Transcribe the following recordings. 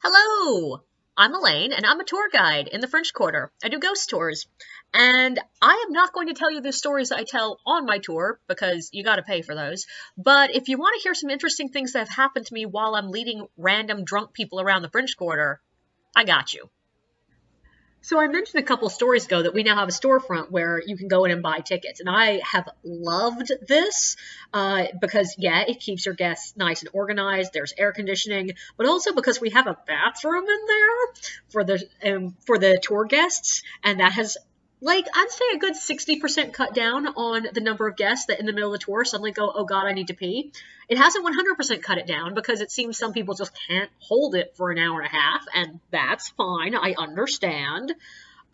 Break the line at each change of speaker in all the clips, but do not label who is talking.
Hello! I'm Elaine, and I'm a tour guide in the French Quarter. I do ghost tours. And I am not going to tell you the stories that I tell on my tour, because you gotta pay for those. But if you want to hear some interesting things that have happened to me while I'm leading random drunk people around the French Quarter, I got you. So I mentioned a couple stories ago that we now have a storefront where you can go in and buy tickets, and I have loved this because yeah, it keeps your guests nice and organized. There's air conditioning, but also because we have a bathroom in there for the tour guests, and that has I'd say a good 60% cut down on the number of guests that in the middle of the tour suddenly go, oh God, I need to pee. It hasn't 100% cut it down because it seems some people just can't hold it for an hour and a half, and that's fine. I understand.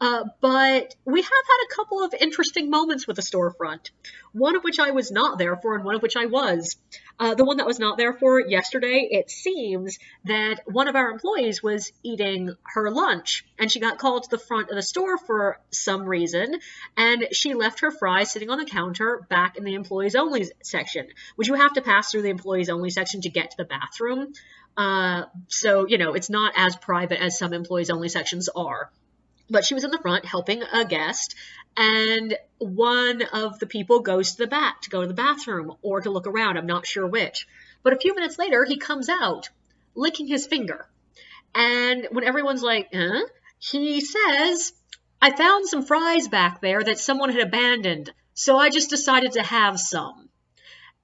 But we have had a couple of interesting moments with the storefront, one of which I was not there for and one of which I was. The one that was not there for yesterday, it seems that one of our employees was eating her lunch and she got called to the front of the store for some reason, and she left her fries sitting on the counter back in the employees only section, which you have to pass through the employees only section to get to the bathroom. So, it's not as private as some employees only sections are. But she was in the front helping a guest, and one of the people goes to the back to go to the bathroom or to look around. I'm not sure which. But a few minutes later, he comes out licking his finger. And when everyone's like, he says, I found some fries back there that someone had abandoned, so I just decided to have some.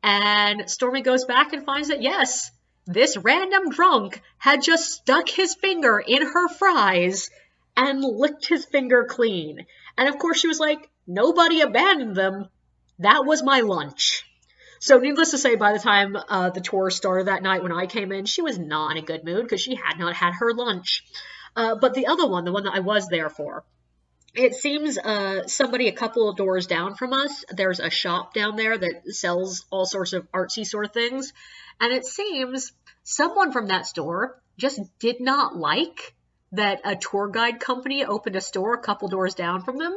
And Stormy goes back and finds that, yes, this random drunk had just stuck his finger in her fries and licked his finger clean. And of course she was like, nobody abandoned them. That was my lunch. So needless to say, by the time the tour started that night when I came in, she was not in a good mood because she had not had her lunch. But the other one, the one that I was there for, it seems somebody a couple of doors down from us, there's a shop down there that sells all sorts of artsy sort of things. And it seems someone from that store just did not like that a tour guide company opened a store a couple doors down from them,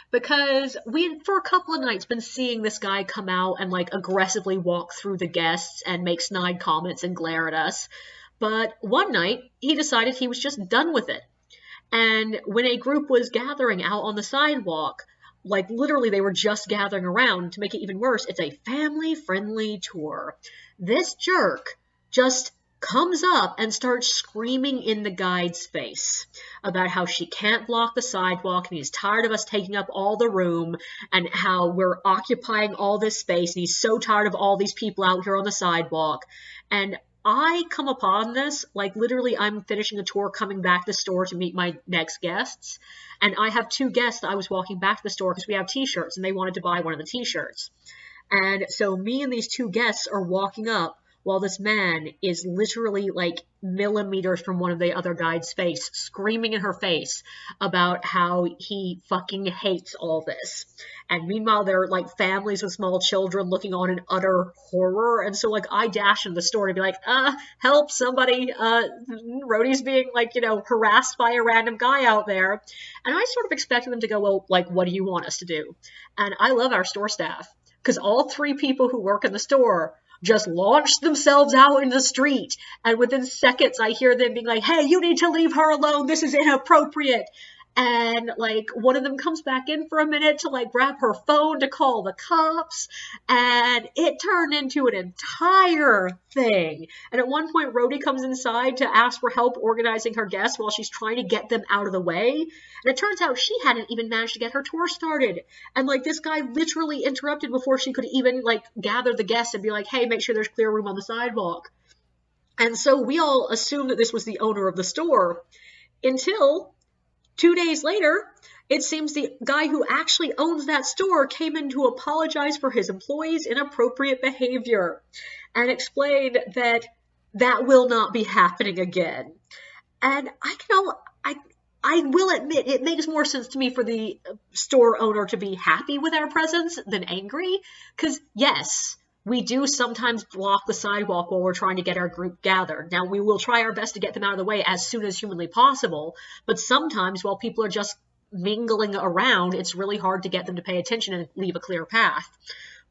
because we had for a couple of nights been seeing this guy come out and aggressively walk through the guests and make snide comments and glare at us. But one night he decided he was just done with it. And when a group was gathering out on the sidewalk, literally they were just gathering around, to make it even worse, it's a family-friendly tour. This jerk just comes up and starts screaming in the guide's face about how she can't block the sidewalk and he's tired of us taking up all the room and how we're occupying all this space and he's so tired of all these people out here on the sidewalk. And I come upon this, literally I'm finishing a tour coming back to the store to meet my next guests, and I have two guests that I was walking back to the store because we have t-shirts and they wanted to buy one of the t-shirts. And so me and these two guests are walking up while this man is literally millimeters from one of the other guide's face, screaming in her face about how he fucking hates all this. And meanwhile, there are families with small children looking on in utter horror. And so I dash into the store to be help somebody. Rhodey's being harassed by a random guy out there. And I sort of expected them to go, well, what do you want us to do? And I love our store staff, because all three people who work in the store just launched themselves out in the street. And within seconds, I hear them being like, hey, you need to leave her alone. This is inappropriate. And one of them comes back in for a minute to grab her phone to call the cops. And it turned into an entire thing. And at one point, Rhodey comes inside to ask for help organizing her guests while she's trying to get them out of the way. And it turns out she hadn't even managed to get her tour started. And this guy literally interrupted before she could even gather the guests and be like, hey, make sure there's clear room on the sidewalk. And so we all assumed that this was the owner of the store until 2 days later, it seems the guy who actually owns that store came in to apologize for his employees' inappropriate behavior and explained that that will not be happening again. And I will admit, it makes more sense to me for the store owner to be happy with our presence than angry, because yes, we do sometimes block the sidewalk while we're trying to get our group gathered. Now, we will try our best to get them out of the way as soon as humanly possible, but sometimes while people are just mingling around, it's really hard to get them to pay attention and leave a clear path.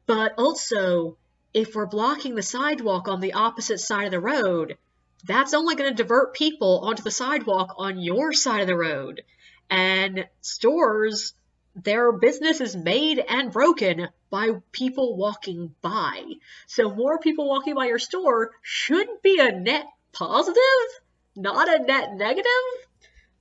But also, if we're blocking the sidewalk on the opposite side of the road, that's only going to divert people onto the sidewalk on your side of the road. And stores, their business is made and broken by people walking by. So more people walking by your store should be a net positive, not a net negative.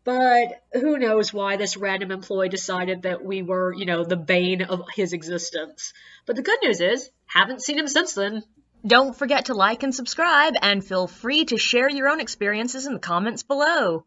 But who knows why this random employee decided that we were, the bane of his existence. But the good news is, haven't seen him since then.
Don't forget to like and subscribe, and feel free to share your own experiences in the comments below.